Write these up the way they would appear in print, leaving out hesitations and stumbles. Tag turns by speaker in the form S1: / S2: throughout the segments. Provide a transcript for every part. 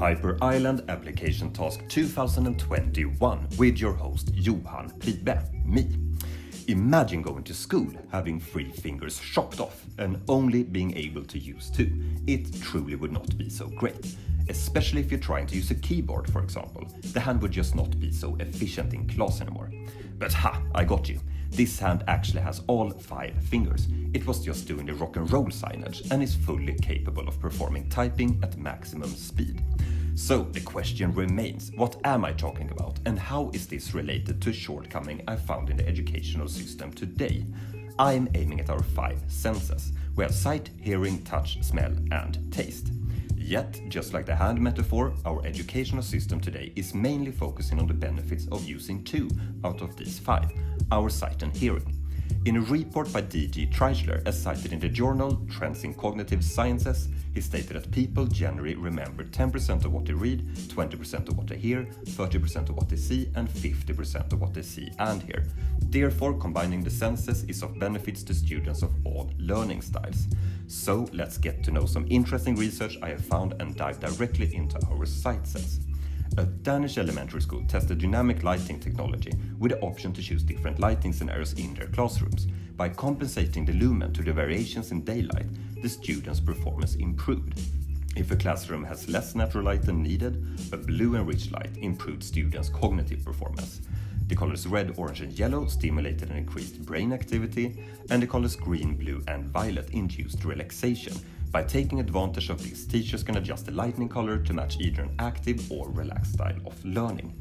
S1: Hyper Island Application Task 2021 with your host Johan Priebe, me. Imagine going to school having 3 fingers chopped off and only being able to use 2. It truly would not be so great. Especially if you're trying to use a keyboard, for example. The hand would just not be so efficient in class anymore. But I got you. This hand actually has all 5 fingers. It was just doing the rock and roll signage and is fully capable of performing typing at maximum speed. So the question remains, what am I talking about and how is this related to a shortcoming I found in the educational system today? I'm aiming at our 5 senses. We have sight, hearing, touch, smell and taste. Yet, just like the hand metaphor, our educational system today is mainly focusing on the benefits of using 2 out of these 5, our sight and hearing. In a report by D.G. Treichler, as cited in the journal Trends in Cognitive Sciences, he stated that people generally remember 10% of what they read, 20% of what they hear, 30% of what they see, and 50% of what they see and hear. Therefore, combining the senses is of benefits to students of all learning styles. So let's get to know some interesting research I have found and dive directly into our sight sense. A Danish elementary school tested dynamic lighting technology with the option to choose different lighting scenarios in their classrooms. By compensating the lumen to the variations in daylight, the students' performance improved. If a classroom has less natural light than needed, a blue and rich light improved students' cognitive performance. The colors red, orange and yellow stimulated and increased brain activity, and the colors green, blue and violet induced relaxation. By taking advantage of this, teachers can adjust the lighting color to match either an active or relaxed style of learning.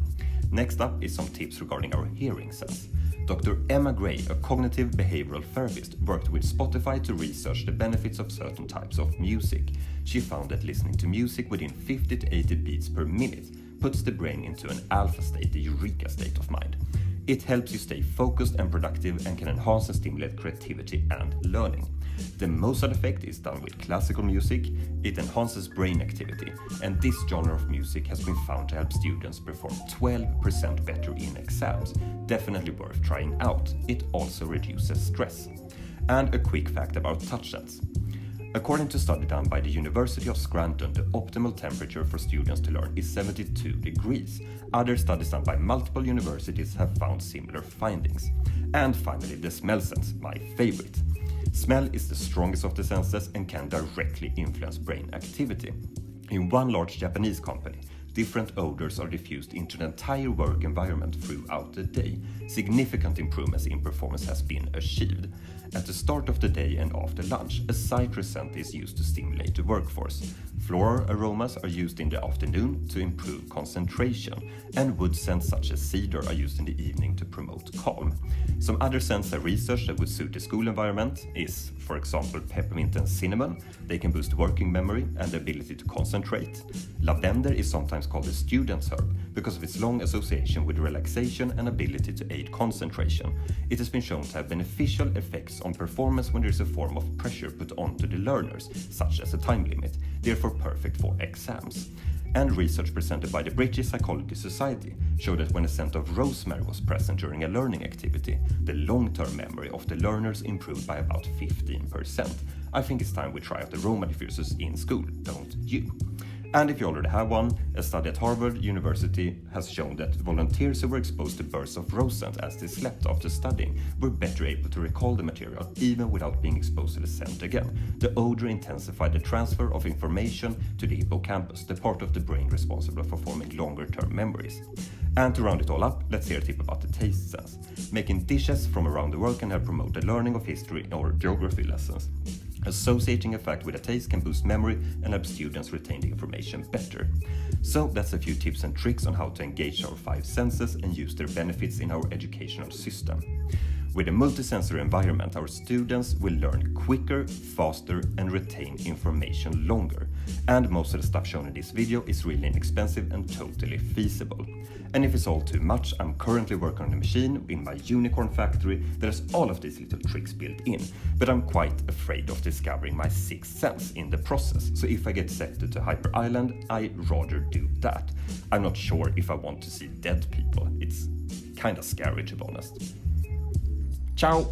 S1: Next up is some tips regarding our hearing sense. Dr. Emma Gray, a cognitive behavioral therapist, worked with Spotify to research the benefits of certain types of music. She found that listening to music within 50 to 80 beats per minute puts the brain into an alpha state, the eureka state of mind. It helps you stay focused and productive and can enhance and stimulate creativity and learning. The most side effect is done with classical music. It enhances brain activity, and this genre of music has been found to help students perform 12% better in exams. Definitely worth trying out. It also reduces stress. And a quick fact about touch sense. According to a study done by the University of Scranton, the optimal temperature for students to learn is 72 degrees. Other studies done by multiple universities have found similar findings. And finally, the smell sense, my favorite. Smell is the strongest of the senses and can directly influence brain activity. In one large Japanese company, different odors are diffused into the entire work environment throughout the day. Significant improvements in performance has been achieved. At the start of the day and after lunch, a citrus scent is used to stimulate the workforce. Floral aromas are used in the afternoon to improve concentration, and wood scents such as cedar are used in the evening to promote calm. Some other scents and research that would suit the school environment is, for example, peppermint and cinnamon. They can boost working memory and the ability to concentrate. Lavender is sometimes called a student's herb because of its long association with relaxation and ability to aid concentration. It has been shown to have beneficial effects on performance when there is a form of pressure put onto the learners, such as a time limit, therefore perfect for exams. And research presented by the British Psychology Society showed that when a scent of rosemary was present during a learning activity, the long-term memory of the learners improved by about 15%. I think it's time we try out the aroma diffusers in school, don't you? And if you already have one, a study at Harvard University has shown that volunteers who were exposed to bursts of rose scent as they slept after studying were better able to recall the material even without being exposed to the scent again. The odor intensified the transfer of information to the hippocampus, the part of the brain responsible for forming longer-term memories. And to round it all up, let's hear a tip about the taste sense. Making dishes from around the world can help promote the learning of history or geography lessons. Associating a fact with a taste can boost memory and help students retain the information better. So that's a few tips and tricks on how to engage our 5 senses and use their benefits in our educational system. With a multisensory environment, our students will learn quicker, faster, and retain information longer. And most of the stuff shown in this video is really inexpensive and totally feasible. And if it's all too much, I'm currently working on a machine in my unicorn factory that has all of these little tricks built in. But I'm quite afraid of discovering my 6th sense in the process. So if I get accepted to Hyper Island, I'd rather do that. I'm not sure if I want to see dead people. It's kinda scary, to be honest. Ciao!